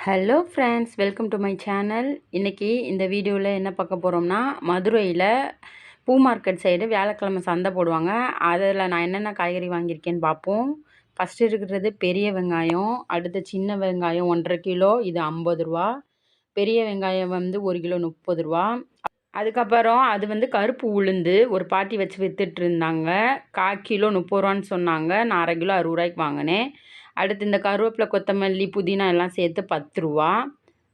Hello friends, welcome to my channel. இன்றைக்கி இந்த வீடியோவில் என்ன பார்க்க போகிறோம்னா, மதுரையில் பூ மார்க்கெட் சைடு வியாழக்கிழமை சந்தை போடுவாங்க. அதில் நான் என்னென்ன காய்கறி வாங்கியிருக்கேன்னு பார்ப்போம். ஃபஸ்ட்டு இருக்கிறது பெரிய வெங்காயம், அடுத்து சின்ன வெங்காயம் 1,5 கிலோ, இது 50 ரூபா. பெரிய வெங்காயம் வந்து 1 கிலோ 30 ரூபா. அதுக்கப்புறம் அது வந்து கருப்பு உளுந்து ஒரு பாட்டி வச்சு வித்துட்டு இருந்தாங்க. 1/4 கிலோ 30 ரூபான்னு சொன்னாங்க. நான் 1/2 கிலோ 60 ரூபாய்க்கு வாங்கினேன். அடுத்து இந்த கருவேப்பிலை, கொத்தமல்லி, புதினா எல்லாம் சேர்த்து 10 ரூபா.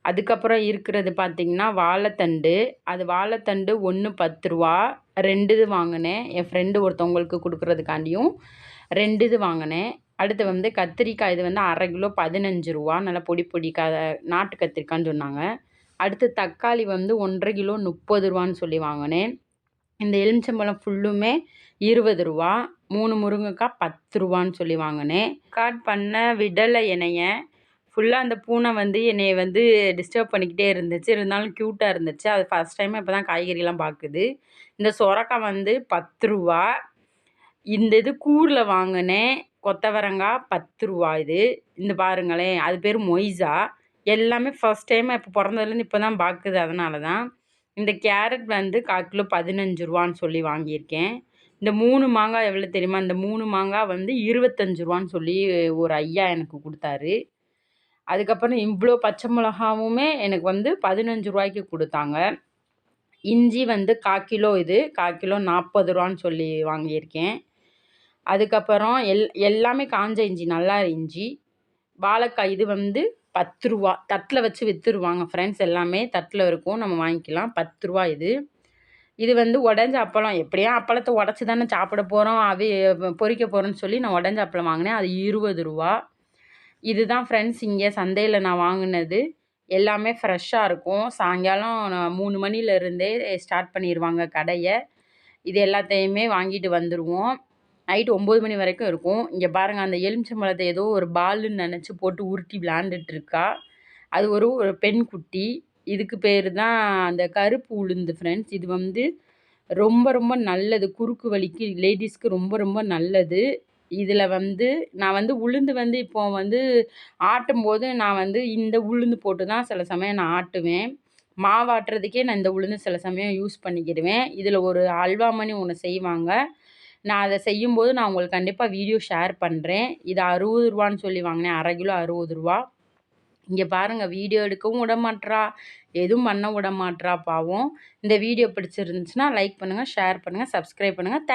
அதுக்கப்புறம் இருக்கிறது பார்த்திங்கன்னா வாழைத்தண்டு. அது வாழைத்தண்டு ஒன்று 10 ரூபா. 2 இது வாங்கினேன். என் ஃப்ரெண்டு ஒருத்தவங்களுக்கு கொடுக்குறதுக்காண்டியும் 2 இது வாங்கினேன். அடுத்து வந்து கத்திரிக்காய், இது வந்து 1/2 கிலோ 15 ரூபா. நல்லா பொடி பொடி நாட்டு கத்திரிக்காய்ன்னு சொன்னாங்க. அடுத்து தக்காளி வந்து 1/2 கிலோ 30 ரூபான்னு சொல்லி வாங்கினேன். இந்த எலுமிச்சம்பழம் ஃபுல்லுமே 20 ரூபா. 3 முருங்கைக்காய் 10 ரூபான்னு சொல்லி வாங்கினேன். ரெக்கார்ட் பண்ண விடலை என்னைய. ஃபுல்லாக அந்த பூனை வந்து என்னைய வந்து டிஸ்டர்ப் பண்ணிக்கிட்டே இருந்துச்சு. இருந்தாலும் க்யூட்டாக இருந்துச்சு. அது ஃபஸ்ட் டைம் இப்போ தான் காய்கறிலாம் பார்க்குது. இந்த சொரக்காய் வந்து 10 ரூபா. இந்த இது கூரில் வாங்கினேன். கொத்தவரங்காய் 10 ரூபா. இது இந்த பாருங்களேன், அது பேர் மொய்ஸா. எல்லாமே ஃபஸ்ட் டைம் இப்போ பிறந்ததுலேருந்து இப்போ தான் பார்க்குது. அதனால தான். இந்த கேரட் வந்து 1/4 கிலோ 15 ரூபான்னு சொல்லி வாங்கியிருக்கேன். இந்த 3 மாங்காய் எவ்வளோ தெரியுமா? இந்த 3 மாங்காய் வந்து 25 ரூபான்னு சொல்லி ஒரு ஐயா எனக்கு கொடுத்தாரு. அதுக்கப்புறம் இவ்வளோ பச்சை மிளகாவுமே எனக்கு வந்து 15 ரூபாய்க்கு கொடுத்தாங்க. இஞ்சி வந்து 1/4 கிலோ, இது 1/4 கிலோ 40 ரூபான்னு சொல்லி வாங்கியிருக்கேன். அதுக்கப்புறம் எல்லாமே காஞ்ச இஞ்சி, நல்லா இஞ்சி. வாழைக்காய் இது வந்து 10 ரூபா. தட்டில் வச்சு விற்றுருவாங்க ஃப்ரெண்ட்ஸ். எல்லாமே தட்டில் இருக்கும், நம்ம வாங்கிக்கலாம். 10 ரூபா இது. இது வந்து உடஞ்ச அப்பளம். எப்படியா அப்பளத்தை உடச்சி தானே சாப்பிட போகிறோம், பொரிக்க போகிறோன்னு சொல்லி நான் உடஞ்ச அப்பளம் வாங்கினேன். அது 20 ரூபா. இதுதான் ஃப்ரெண்ட்ஸ் இங்கே சந்தையில் நான் வாங்கினது. எல்லாமே ஃப்ரெஷ்ஷாக இருக்கும். சாயங்காலம் 3 மணிலேருந்தே ஸ்டார்ட் பண்ணிடுவாங்க கடையை. இது எல்லாத்தையுமே வாங்கிட்டு வந்துடுவோம். நைட்டு 9 மணி வரைக்கும் இருக்கும். இங்கே பாருங்கள், அந்த எலுமிச்சம்பழத்தை ஏதோ ஒரு பாலுன்னு நினச்சி போட்டு உருட்டி விளாண்டுட்டுருக்கா. அது ஒரு பெண் குட்டி. இதுக்கு பேர் தான் அந்த கருப்பு உளுந்து ஃப்ரெண்ட்ஸ். இது வந்து ரொம்ப ரொம்ப நல்லது. குறுக்கு வலிக்கு லேடிஸ்க்கு ரொம்ப ரொம்ப நல்லது. இதில் வந்து நான் வந்து உளுந்து வந்து இப்போ வந்து ஆட்டும்போது நான் வந்து இந்த உளுந்து போட்டு தான் சில சமயம் நான் ஆட்டுவேன். மாவு ஆட்டுறதுக்கே நான் இந்த உளுந்து சில சமயம் யூஸ் பண்ணிக்கிடுவேன். இதில் ஒரு அல்வா மணி ஒன்று செய்வாங்க. நான் அதை செய்யும்போது நான் உங்களுக்கு கண்டிப்பாக வீடியோ ஷேர் பண்ணுறேன். இது 60 ரூபான்னு சொல்லி வாங்கினேன். 1/2 கிலோ 60 ரூபா. இங்கே பாருங்கள், வீடியோ எடுக்கவும் விட மாட்றா, எதுவும் பண்ண விட மாட்றா பாவம். இந்த வீடியோ பிடிச்சிருந்துச்சுன்னா லைக் பண்ணுங்கள், ஷேர் பண்ணுங்கள், சப்ஸ்கிரைப் பண்ணுங்கள்.